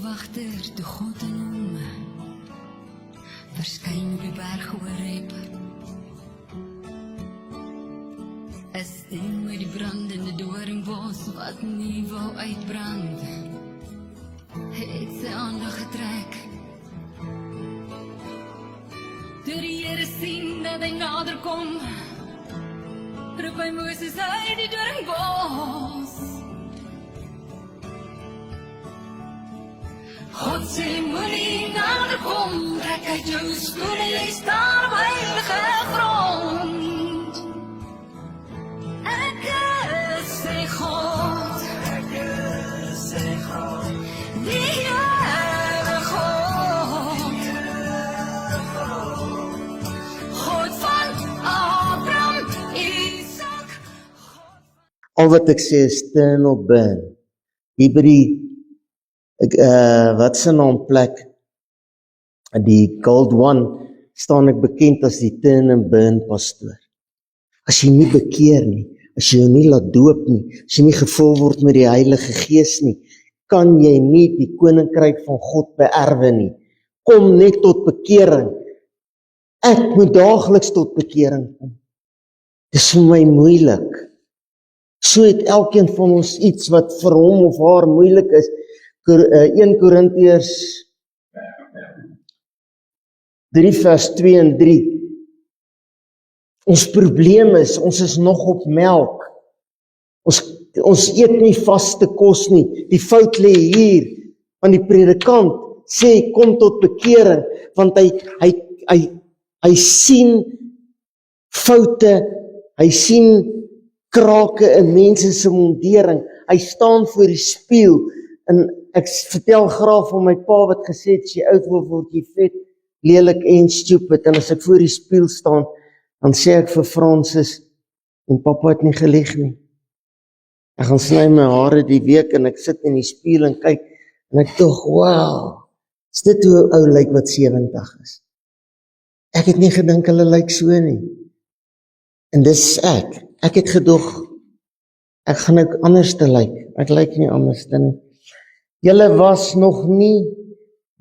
wagter toe God in hom verskyn op die berg Horeb. Is die met die brandende doringbos wat nie wou uitbrand, het sy aandag getrek. Toe die Here sien dat hy nader kom, roep hy Moses uit die doringbos. God sê moenie nader kom, trek uit jou skoene, jy staan op heilige grond. Ek is sy God, die Here God, God van Abraham, Isaac. Al wat ek sê is turn or burn. Hier by die wat se naam plek, die Gold One, staan ek bekend as die turn and burn pastoor. As jy nie bekeer nie, as jy jou nie laat doop nie, as jy nie gevul word met die Heilige Gees nie, kan jy nie die koninkryk van God beerwe nie. Kom net tot bekering. Ek moet daagliks tot bekering kom. Dis vir my moeilik. So het elkeen van ons iets wat vir hom of haar moeilik is. 1 Korintiërs 3 vers 2 en 3. Ons probleem is, ons is nog op melk. Ons eet nie vaste kos nie. Die fout lê hier, want die predikant sê, kom tot bekering, want hy sien foute, hy sien krake in mense se mondering, hy staan voor die spieël, en ek vertel graag van my pa wat gesê het, as jy oud wil word jy vet, lelik en stupid, en as ek voor die spieël staan, dan sê ek vir Francis, en papa het nie gelieg nie. Ek gaan sny my hare die week, en ek sit in die spieël en kyk, en ek dink, wow, is dit hoe ou lyk wat 70 is? Ek het nie gedink hulle lyk so nie. En dis ek het gedog, ek gaan ook anders te lyk, ek lyk nie anders te nie. Julle was nog nie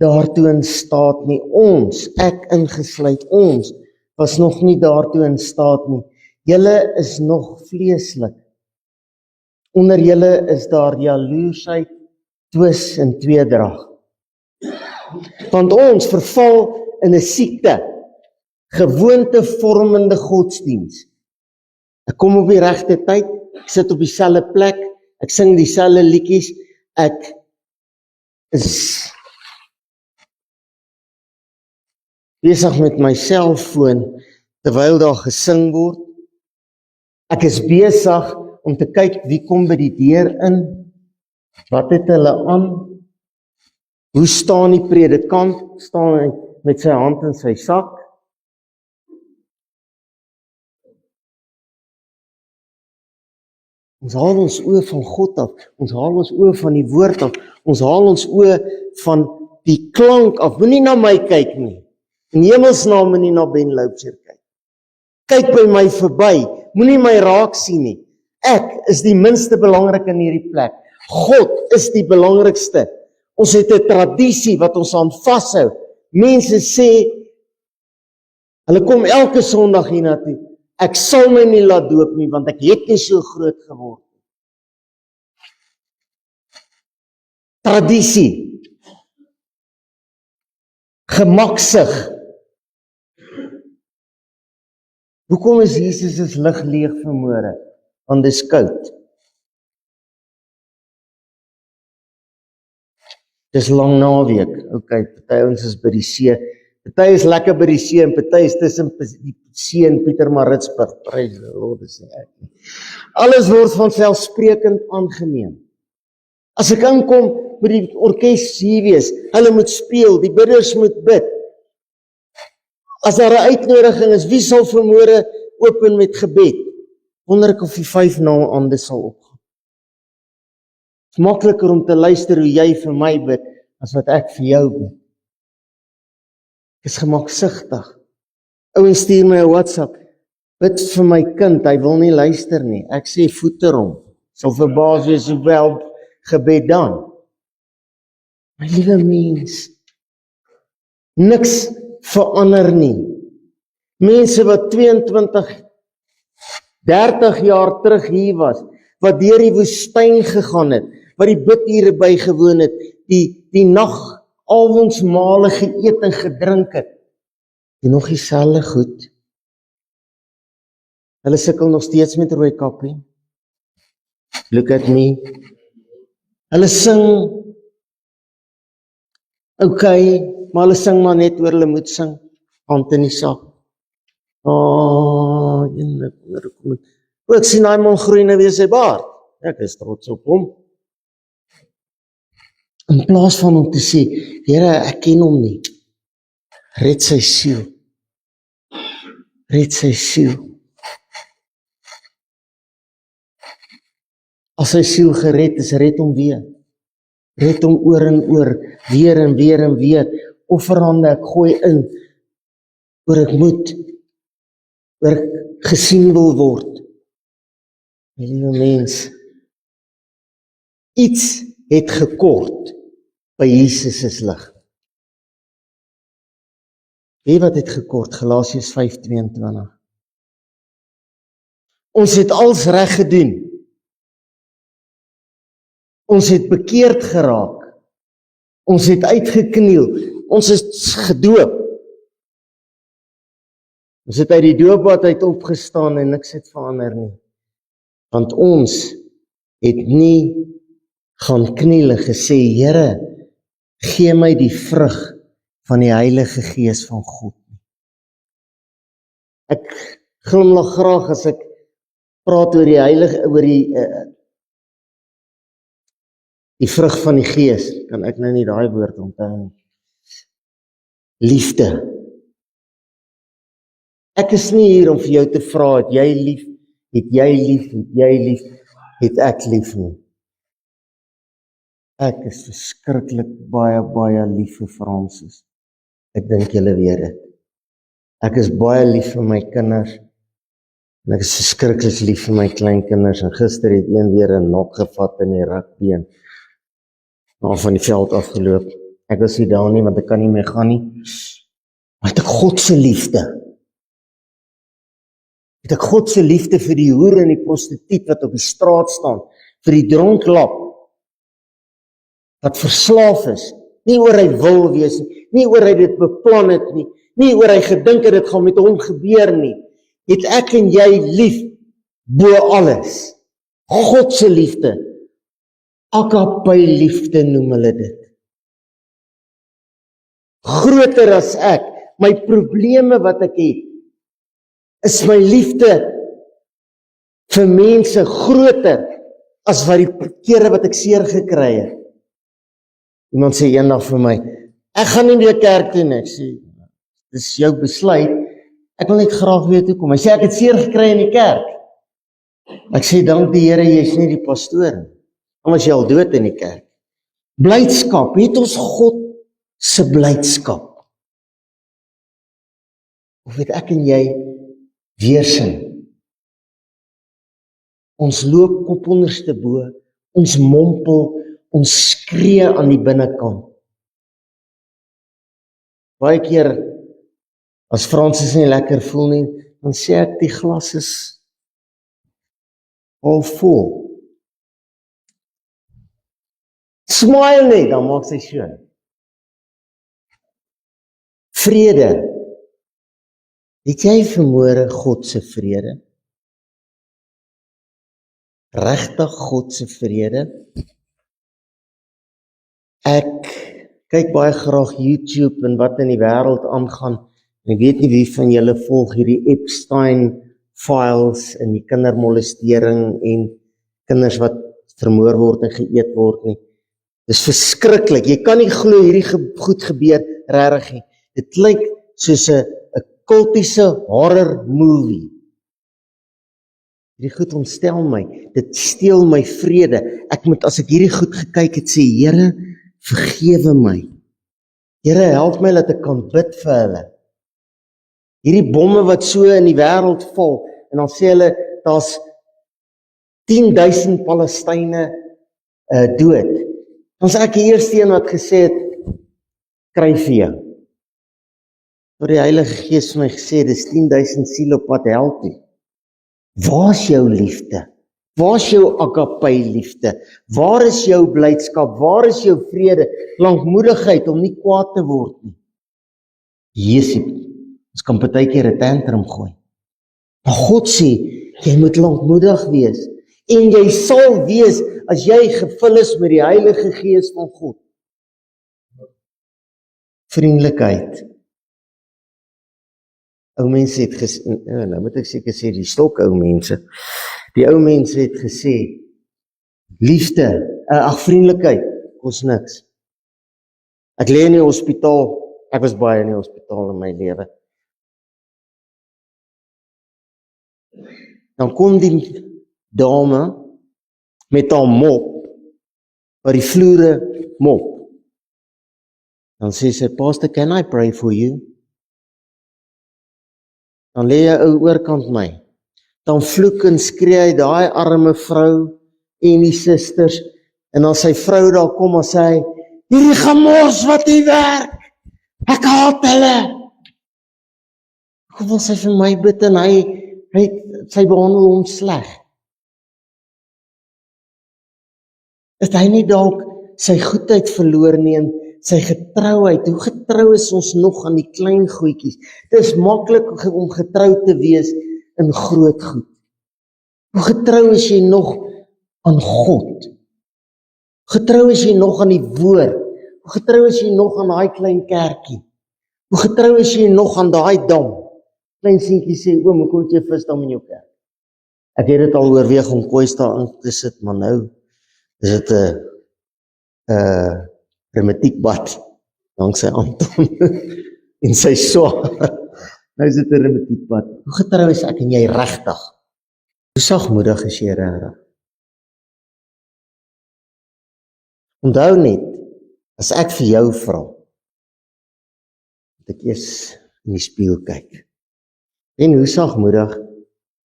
daartoe in staat nie, ons, ek ingesluit, ons, was nog nie daartoe in staat nie. Julle is nog vleeslik. Onder julle is daar jaloersheid, twis en tweedrag. Want ons verval in 'n siekte, gewoontevormende godsdiens. Ek kom op die regte tyd, ek sit op dieselfde plek, ek sing dieselfde liedjies, ek is besig met my selfoon terwyl daar gesing word. Ek is besig om te kyk wie kom by die deur in, wat het hulle aan, hoe staan die predikant, staan hy met sy hand in sy sak. Ons haal ons oë van God af, ons haal ons oë van die woord af, ons haal ons oë van die klank af. Moenie na my kyk nie, in hemelsnaam moenie na Ben Loubser kyk. Kyk by my verby, moenie my raak sien nie. Ek is die minste belangrik in hierdie plek. God is die belangrikste. Ons het 'n tradisie wat ons aan vashou. Mense sê, hulle kom elke Sondag hiernatoe. Ek sal my nie laat doop nie, want ek het nie so groot geword nie. Tradisie. Gemaksig. Hoekom is Jesus as lig leeg vanmôre? Want dis koud. Dis lang naweek. Okay, party ons is by die see. Party is lekker by die see en party is tussen die see en Pietermaritzburg. Prys die Lord, dis nie ek nie. Alles word vanselfsprekend aangeneem. As ek inkom, moet die orkes hier wees. Hulle moet speel, die bidders moet bid. As daar 'n uitnodiging is, wie sal vanmôre open met gebed? Wonder ek of die 5 naande sal opgaan. Het is makliker om te luister hoe jy vir my bid, as wat ek vir jou bid. Ek is gemaksigtig. Ouens stuur my 'n WhatsApp, bid vir my kind, hy wil nie luister nie. Ek sê voeter hom, sal verbaas wees hoe wel gebed dan. My liewe mens, niks verander nie. Mense wat 22, 30 jaar terug hier was, wat deur die woestyn gegaan het, wat die bidure bygewoon het, die nag avondsmale geëet en gedrink het, die nog dieselfde goed. Hulle sukkel nog steeds met rooi kappie. Look at me. Hulle sing, okay, maar hulle sing maar net oor hulle moet sing, hand in die sak. Ek sien hy man groei nou weer sy baard. Ek is trots op hom. In plaas van om te sê, Here, ek ken hom nie. Red sy siel. Red sy siel. As sy siel gered is, red hom weer. Red hom oor en oor, weer en weer en weer. Offerhande, ek gooi in, oor ek moet, oor ek gesien wil word. My liewe mens, iets het gekort by Jesus' lig. Weet wat het gekort? Galasiërs 5:22. Ons het als reg gedoen. Ons het bekeerd geraak. Ons het uitgekniel. Ons is gedoop. Ons het uit die doopbad uit opgestaan en niks het verander nie. Want ons het nie gaan kniel en gesê, Here, gee my die vrug van die Heilige Gees van God. Ek glimlag graag as ek praat oor die Heilige, oor die vrug van die Gees. Kan ek nou nie daai woord onthou nie. Liefde. Ek is nie hier om vir jou te vra, het jy lief, het jy lief, het jy lief, het ek lief nie. Ek is verskriklik baie lief vir Fransis. Ek dink julle weet dit. Ek is baie lief vir my kinders, en ek is verskriklik lief vir my kleinkinders, en gister het een weer 'n nok gevat in die rugby, en van die veld afgeloop. Ek was nie daar nie, want ek kan nie meer gaan nie. Maar het ek God se liefde. Het ek God se liefde vir die hoer en die prostituut wat op die straat staan, vir die dronklap, wat verslaaf is, nie oor hy wil wees nie oor hy dit beplan het nie oor hy gedink het dit gaan met hom gebeur nie, het ek en jy lief, bo alles. God se liefde, agape liefde noem hulle dit. Groter as ek, my probleme wat ek het, is my liefde vir mense groter as wat die kere wat ek seer gekry het. Iemand sê eendag vir my, ek gaan nie meer kerk toe nie. Ek sê, dis jou besluit, ek wil net graag weet hoekom. Hy sê, ek het seer gekry in die kerk. Ek sê, dank die Here, jy is nie die pastoor nie. Dan was jy al dood in die kerk. Blydskap, het ons God se blydskap? Of het ek en jy weersin? Ons loop kop onderste bo, ons mompel, ons skree aan die binnekant. Baie keer, as Fransis nie lekker voel nie, dan sê ek die glas is al vol. Smile nie, dan maak sy so. Vrede. Het jy vanmôre God se vrede? Regtig God se vrede? Ek kyk baie graag YouTube en wat in die wêreld aangaan. En ek weet nie wie van julle volg hierdie Epstein files en die kindermolestering en kinders wat vermoor word en geëet word nie. Dis verskriklik. Jy kan nie glo hierdie goed gebeur regtig nie. Dit klink soos 'n kultiese horror movie. Hierdie goed ontstel my. Dit steel my vrede. Ek moet, as ek hierdie goed gekyk het, sê, Here, vergewe my. Here, help my dat ek kan bid vir hulle. Hierdie bomme wat so in die wêreld val, en dan sê hulle, daar's 10,000 Palestynë dood. Dan is ek die eerste een wat gesê het, skryf vir jou. Waar die Heilige Gees vir my gesê, dis 10.000 siele op pad hel toe. Waar is jou liefde? Waar is jou agape liefde? Waar is jou blydskap? Waar is jou vrede? Lankmoedigheid om nie kwaad te word nie. Jesusie, ons kan partykeer 'n tantrum gooi. Maar God sê, jy moet lankmoedig wees. En jy sal wees as jy gevul is met die Heilige Gees van God. Vriendelikheid. Ou mense het gesê, nou moet ek seker sê, die stok ou mense. Die ou mense het gesê, liefde, vriendelikheid, kos niks. Ek lê in die hospitaal, ek was baie in die hospitaal in my lewe. Dan kom die dame met haar mop, waar die vloere mop. Dan sê sy, Pastor, can I pray for you? Dan lê jy ou oorkant my. Dan vloek en skree hy daai arme vrou en die susters. En as sy vrou daar kom en sê hy, hierdie gemors wat nie werk, ek haat hulle. Hoe wil sy vir my bid en sy behandel hom sleg? Is hy nie dalk sy goedheid verloor nie en sy getrouheid? Hoe getrou is ons nog aan die klein goedjies? Dit is maklik om getrou te wees in groot goed. Hoe getrou is jy nog aan God? Getrou is jy nog aan die woord? Hoe getrou is jy nog aan daai klein kerkie? Hoe getrou is jy nog aan daai dam? Klein seentjie sê, oom, hoe kom jy visdam in jou kerk? Ek het dit al oorweeg om koois daar in te sit, maar nou is dit 'n remetiekbad, danksy Anton en sy swaar. Nou is dit 'n remetiekbad. Hoe getrou is ek en jy regtig? Hoe sagmoedig is jy regtig? Onthou net, as ek vir jou vra, dat ek eers in die spieël kyk. En hoe sagmoedig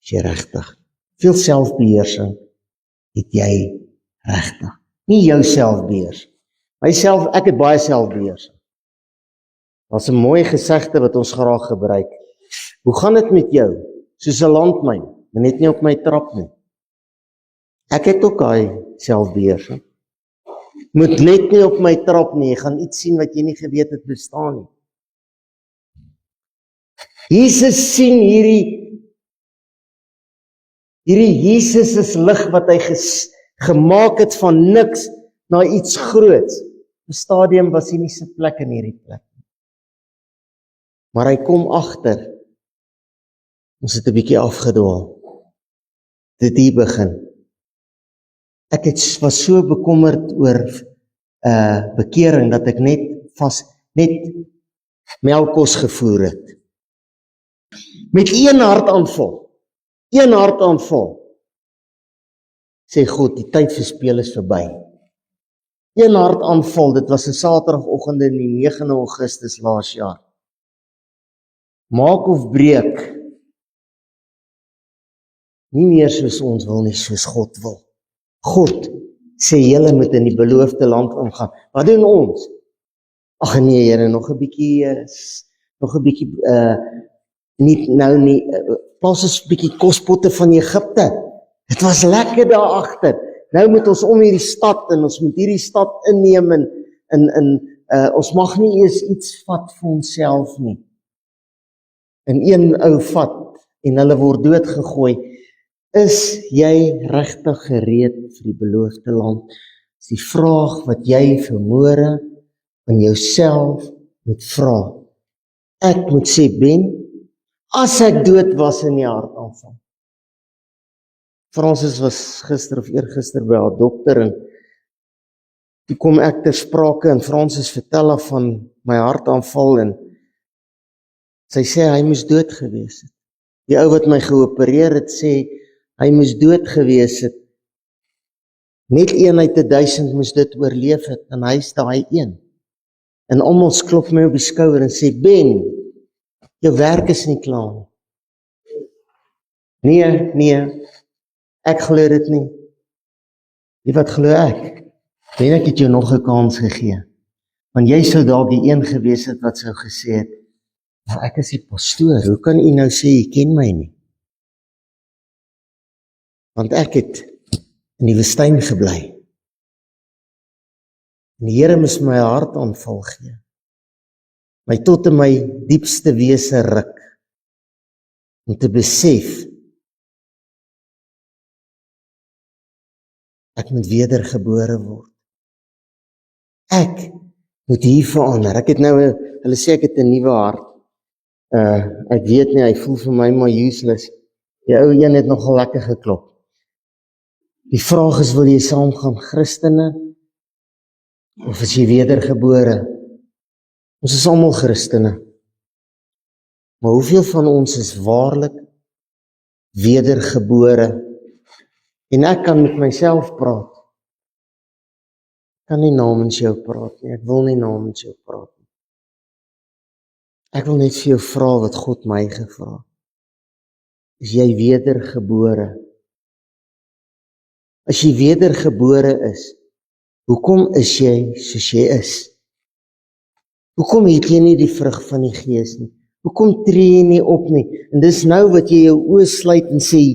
is jy regtig? Veel selfbeheersing het jy regtig. Nie jou selfbeheersing. Myself, ek het baie selfbeheersing. Daar's 'n mooi gesegde wat ons graag gebruik. Hoe gaan dit met jou? Soos 'n landmyn, maar net nie op my trap nie. Ek het ook daai selfbeheersing. Moet net nie op my trap nie, jy gaan iets sien wat jy nie geweet het bestaan nie. Jesus sien hierdie Jesus is lig wat hy gemaak het van niks na iets groots. 'n Stadium was hy nie sy plek in hierdie plek. Maar hy kom agter. Ons het 'n bietjie afgedwaal. Dit hier begin. Ek was so bekommerd oor bekering dat ek net melkkos gevoer het. Met een hartaanval. Sê God, die tyd vir speel is verby. Een hartaanval, dit was 'n Saterdagoggend in die 9 Augustus laas jaar. Maak of breek. Nie meer soos ons wil nie, soos God wil. God sê julle moet in die beloofde land ingaan. Wat doen ons? Ag nee, Here, nog 'n bietjie plaas ons 'n bietjie kospotte van Egipte. Dit was lekker daar agter. Nou moet ons om hierdie stad en ons moet hierdie stad inneem en ons mag nie eers iets vat vir onsself nie. En een ou vat en hulle word doodgegooi. Is jy regtig gereed vir die beloofde land? Dis die vraag wat jy vanmôre van jouself moet vra. Ek moet sê, Ben, as ek dood was in die hartaanval. Francis was gister of eergister by haar dokter en toe kom ek ter sprake en Francis vertel haar van my hartaanval en sy sê hy moes dood gewees het. Die ou wat my geopereer het sê hy moes dood gewees het. Net 1 uit 1000 moes dit oorleef het en hy is daai een. En almal klop my op die skouer en sê, Ben, jou werk is nie klaar nie. Nee, ek glo dit nie. Wie wat glo ek? Ben, ek het jou nog 'n kans gegee. Want jy sou dalk die een gewees het wat sou gesê het, maar ek is die pastoor, hoe kan u nou sê, jy ken my nie? Want ek het in die woestyn gebly. En die Here moes my hart aanval gee. My tot in my diepste wese ruk. Om te besef, ek moet wedergebore word. Ek moet hier verander. Ek het nou, hulle sê ek het 'n nuwe hart. Ek weet nie, hy voel vir my maar useless. Die ou een het nogal lekker geklop. Die vraag is, wil jy saamgaan Christene? Of is jy wedergebore? Ons is almal Christene. Maar hoeveel van ons is waarlik wedergebore? En ek kan met myself praat. Ek kan nie namens jou praat nie. Ek wil nie namens jou praat nie. Ek wil net vir jou vra wat God my gevra het. Is jy wedergebore? As jy wedergebore is, hoekom is jy soos jy is? Hoekom het jy nie die vrug van die Gees nie? Hoekom tree jy nie op nie? En dis nou wat jy jou oë sluit en sê,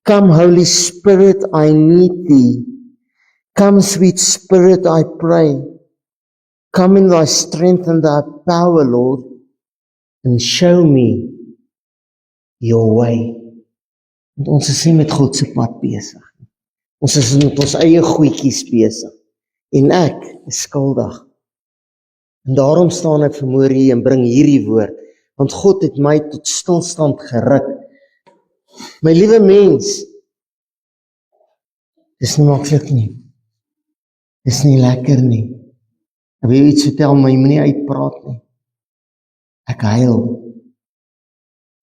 Come Holy Spirit, I need thee. Come Sweet Spirit, I pray. Come in thy strength and thy power, Lord, and show me your way. Want ons is nie met God se pad besig. Ons is met ons eie goedjies besig. En ek is skuldig. En daarom staan ek vanmôre hier en bring hierdie woord. Want God het my tot stilstand geruk. My liewe mens, dis nie maklik nie. Dis nie lekker nie. Ek wil iets vertel, maar jy moet nie uitpraat nie. Ek huil.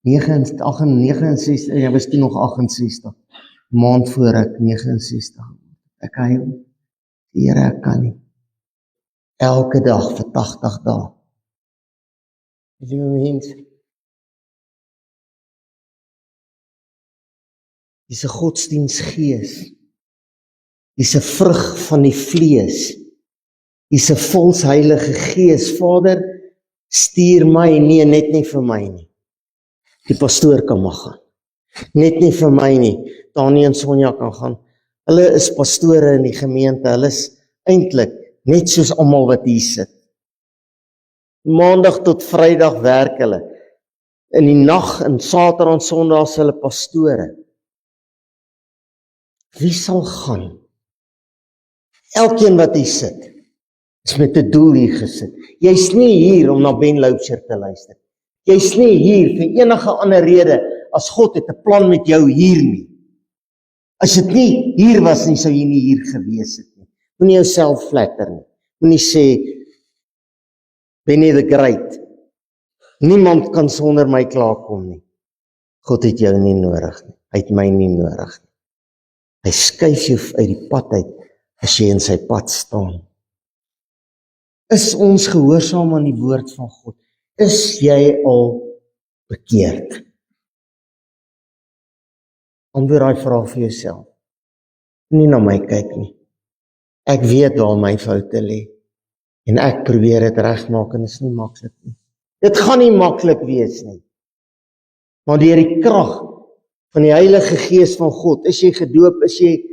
69, jy was toe nog 68. Maand voor ek 69. Ek huil. Here, ek kan nie. Elke dag vir 80 dae. Liewe mens, dis 'n godsdiensgees. Dis 'n vrug van die vlees. Dis 'n vals heilige gees. Vader, stuur my, nee, net nie vir my nie. Die pastoor kan mag gaan. Net nie vir my nie. Danie en Sonja kan gaan. Hulle is pastore in die gemeente. Hulle is eintlik net soos almal wat hier sit. Maandag tot Vrydag werk hulle. In die nag en Saterdag en Sondag is hulle pastore. Wie sal gaan? Elkeen wat hier sit, is met 'n doel hier gesit. Jy's nie hier om na Ben Loubser te luister. Jy's nie hier vir enige ander rede as God het 'n plan met jou hier nie. As dit nie hier was nie, sou jy nie hier gewees het nie. Moenie jouself flatter nie. Moenie sê, Benny the Great, niemand kan sonder my klaarkom nie. God het jou nie nodig nie. Hy het my nie nodig nie. Hy skuif jou uit die pad uit, as jy in sy pad staan. Is ons gehoorsaam aan die woord van God? Is jy al bekeerd? Antwoord daai vraag vir jouself. Nie na my kyk nie. Ek weet waar my foute lê. En ek probeer dit regmaak en dit is nie maklik nie. Dit gaan nie maklik wees nie. Maar deur die krag van die Heilige Gees van God, is jy gedoop, is jy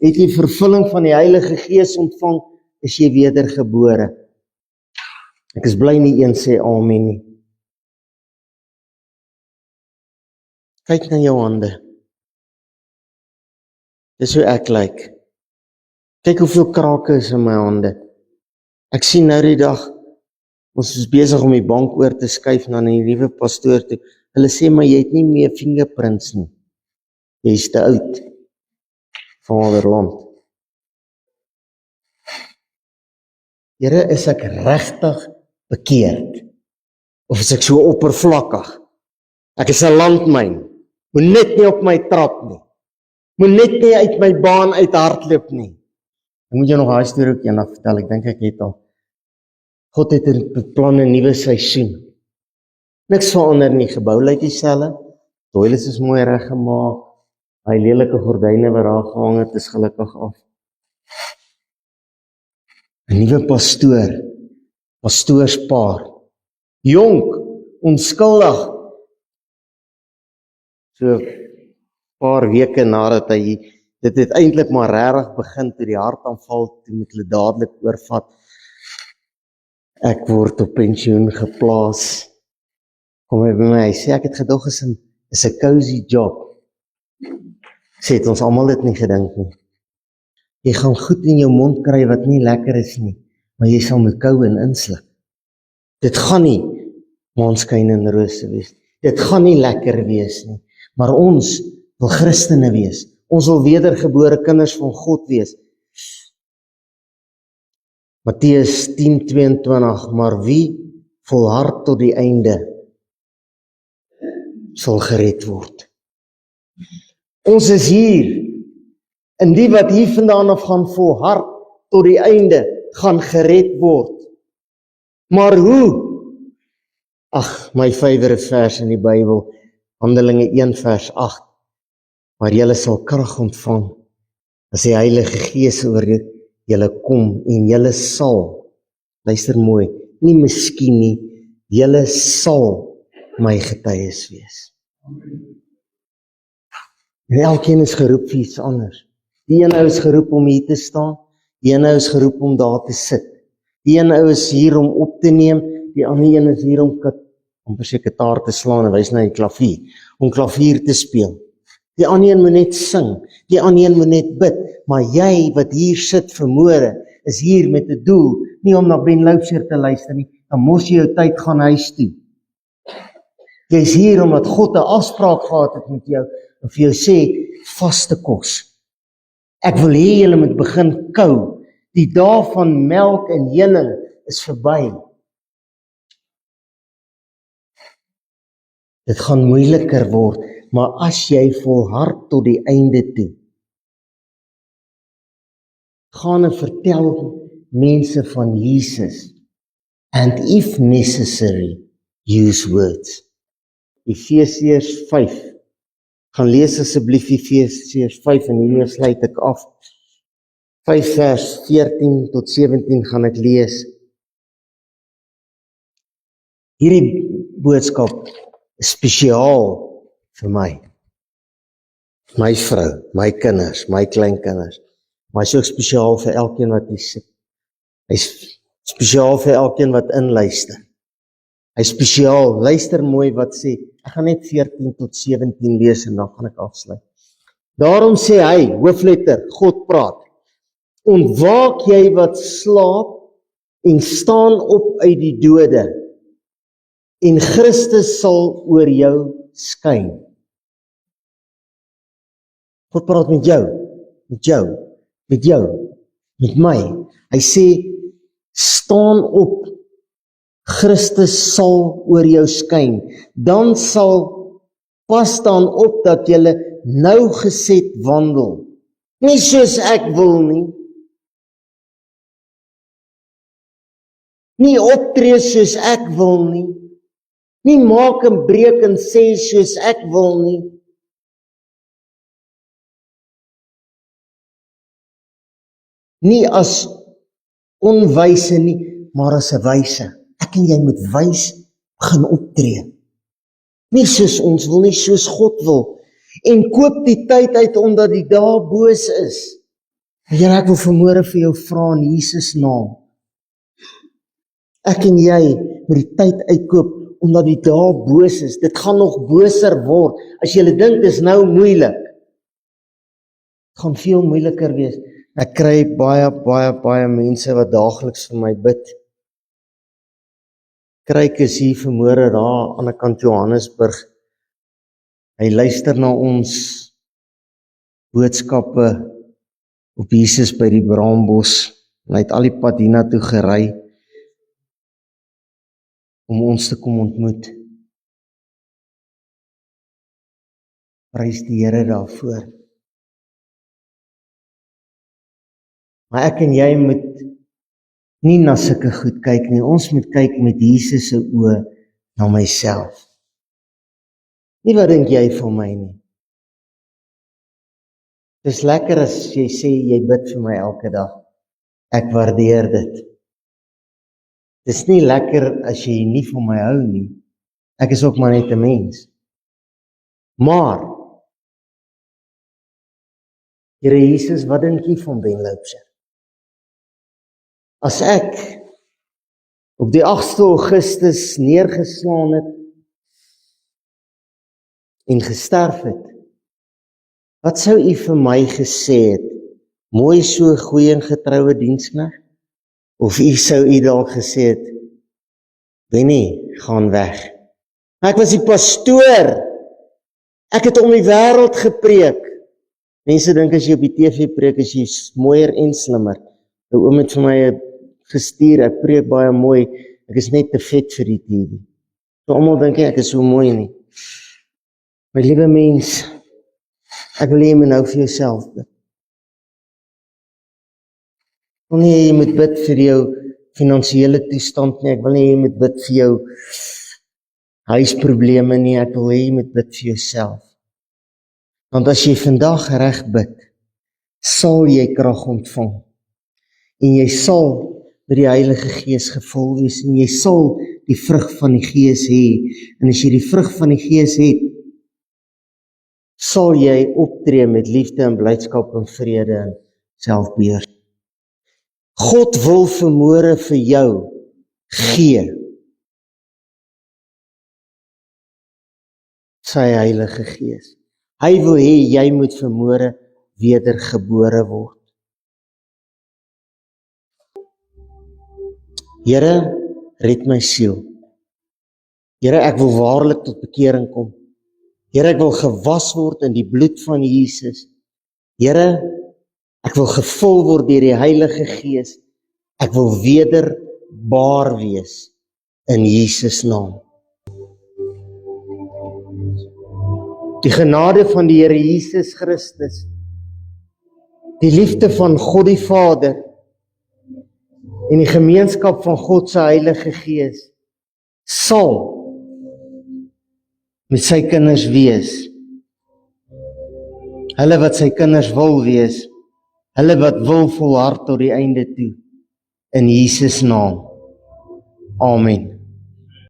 het jy vervulling van die Heilige Gees ontvang, is jy wedergebore. Ek is bly nie een sê amen nie. Kyk na jou hande. Dis hoe ek lyk. Kyk hoeveel krake is in my hande. Ek sien nou die dag, ons is besig om die bank oor te skuif na die nuwe pastoor toe. Hulle sê, maar jy het nie meer fingerprints nie. Jy is te oud. Vaderland. Here, is ek regtig bekeerd? Of is ek so oppervlakkig? Ek is 'n landmyn. Moet net nie op my trap nie. Moet net nie uit my baan uit hardloop nie. Ek moet jou nog daai storie ook eendag vertel. Ek dink ek het al. God het 'n plan, 'n nuwe seisoen. Niks verander nie, gebou lyk dieselfde. Toilets is mooi reggemaak. Hy lelike gordyne wat daar gehang het, is gelukkig af. 'n nuwe pastoorspaar, jonk, onskuldig, so 'n paar weke nadat hy dit het eintlik maar regtig begin toe die hartaanval, toe moet hulle dadelik oorvat. Ek word op pensioen geplaas. Kom hy by my, hy sê ek het gedog is 'n cozy job. Sê het ons almal dit nie gedink nie. Jy gaan goed in jou mond kry wat nie lekker is nie, maar jy sal moet kou en insluk. Dit gaan nie maanskyn en rose wees. Dit gaan nie lekker wees nie, maar ons wil Christene wees. Ons wil wedergebore kinders van God wees. Matteus 10:22, maar wie volhard tot die einde, sal gered word. Ons is hier, en die wat hier vandaan af gaan volhard tot die einde, gaan gered word. Maar hoe? Ag, my favourite vers in die Bybel, Handelinge 1:8, maar julle sal krag ontvang, as die Heilige Gees oor julle kom, en julle sal, luister mooi, nie miskien nie, julle sal my getuies wees. En elkeen is geroep vir iets anders. Die ene ou is geroep om hier te staan, die ene ou is geroep om daar te sit. Die ene ou is hier om op te neem, die ander een is hier om kitaar te slaan en wys na die klavier, om klavier te speel. Die ander een moet net sing, die ander een moet net bid, maar jy wat hier sit vanmôre, is hier met 'n doel, nie om na Ben Loubser te luister nie, dan mos jy jou tyd gaan huis toe. Jy is hier omdat God 'n afspraak gehad het met jou, en vir jou sê, vaste kos. Ek wil hê julle moet begin kou, die dae van melk en heuning is verby. Dit gaan moeiliker word, maar as jy volhard tot die einde toe, gaan en vertel mense van Jesus, and if necessary, use words. Efesiërs 5, gaan lees asseblief Efesiërs 5 en hiermee sluit ek af. 5 vers 14 tot 17 gaan ek lees. Hierdie boodskap is spesiaal vir my vrou, my kinders, my kleinkinders, maar hy's ook spesiaal vir elkeen wat hier sit. Hy's spesiaal vir elkeen wat inluister. Hy's spesiaal, luister mooi wat sê, ek gaan net 14 tot 17 lees en dan gaan ek afsluit. Daarom sê hy, hoofletter, God praat, ontwaak jy wat slaap en staan op uit die dode, en Christus sal oor jou skyn. God praat met jou, met my. Hy sê, staan op, Christus sal oor jou skyn. Dan sal pas dan op dat jy nougeset wandel. Nie soos ek wil nie. Nie optree soos ek wil nie. Nie maak en breek en sê soos ek wil nie. Nie as onwyse nie, maar as 'n wyse. Ek en jy moet wys begin optree. Nie soos ons wil nie, soos God wil. En koop die tyd uit omdat die dae boos is. Here, ek wil vanmôre vir jou vra in Jesus naam. Ek en jy moet die tyd uitkoop omdat die dae boos is. Dit gaan nog boser word. As jy dink dis nou moeilik, dit gaan veel moeiliker wees. Ek kry baie mense wat daagliks vir my bid. Kryk is hier vanmôre daar aan die kant Johannesburg. Hy luister na ons boodskappe op Jesus by die Braambos. En hy het al die pad hiernatoe gery om ons te kom ontmoet. Prys die Here daarvoor. Maar ek en jy moet nie na sulke goed kyk nie. Ons moet kyk met Jesus se oë na myself. Nie wat dink jy van my nie. Dis lekker as jy sê jy bid vir my elke dag. Ek waardeer dit. Dis nie lekker as jy nie van my hou nie. Ek is ook maar net 'n mens. Maar, Here Jesus, wat dink jy van Ben Loubser? As ek op die 8de Augustus neergeslaan het en gesterf het, wat sou u vir my gesê het? Mooi so, goeie en getroue diensknegt? Of u sou u dalk gesê het, Benny, gaan weg. Ek was die pastoor. Ek het om die wêreld gepreek. Mense dink as jy op die TV preek, is jy mooier en slimmer. 'n Oom het vir my gestuur, ek preek baie mooi, ek is net te vet vir die TV. So almal dink ek is so mooi nie. My liewe mens, ek wil hê jy moet nou vir jouself bid. Ek wil nie hê jy moet bid vir jou finansiële toestand nie, ek wil nie hê jy moet bid vir jou huisprobleme nie, ek wil hê jy moet bid vir jouself. Want as jy vandag reg bid, sal jy krag ontvang. En jy sal met die Heilige Gees gevul wees, en jy sal die vrug van die Gees hê. En as jy die vrug van die Gees het, sal jy optree met liefde en blydskap en vrede en selfbeheer. God wil vanmôre vir jou gee sy Heilige Gees. Hy wil hê jy moet vanmôre wedergebore word. Here, red my siel. Here, ek wil waarlik tot bekering kom. Here, ek wil gewas word in die bloed van Jesus. Here, ek wil gevul word deur die Heilige Gees. Ek wil wederbaar wees in Jesus naam. Die genade van die Here Jesus Christus, die liefde van God die Vader en die gemeenskap van God se Heilige Gees sal met sy kinders wees. Hulle wat sy kinders wil wees, hulle wat wil volhard tot die einde toe, in Jesus naam. Amen.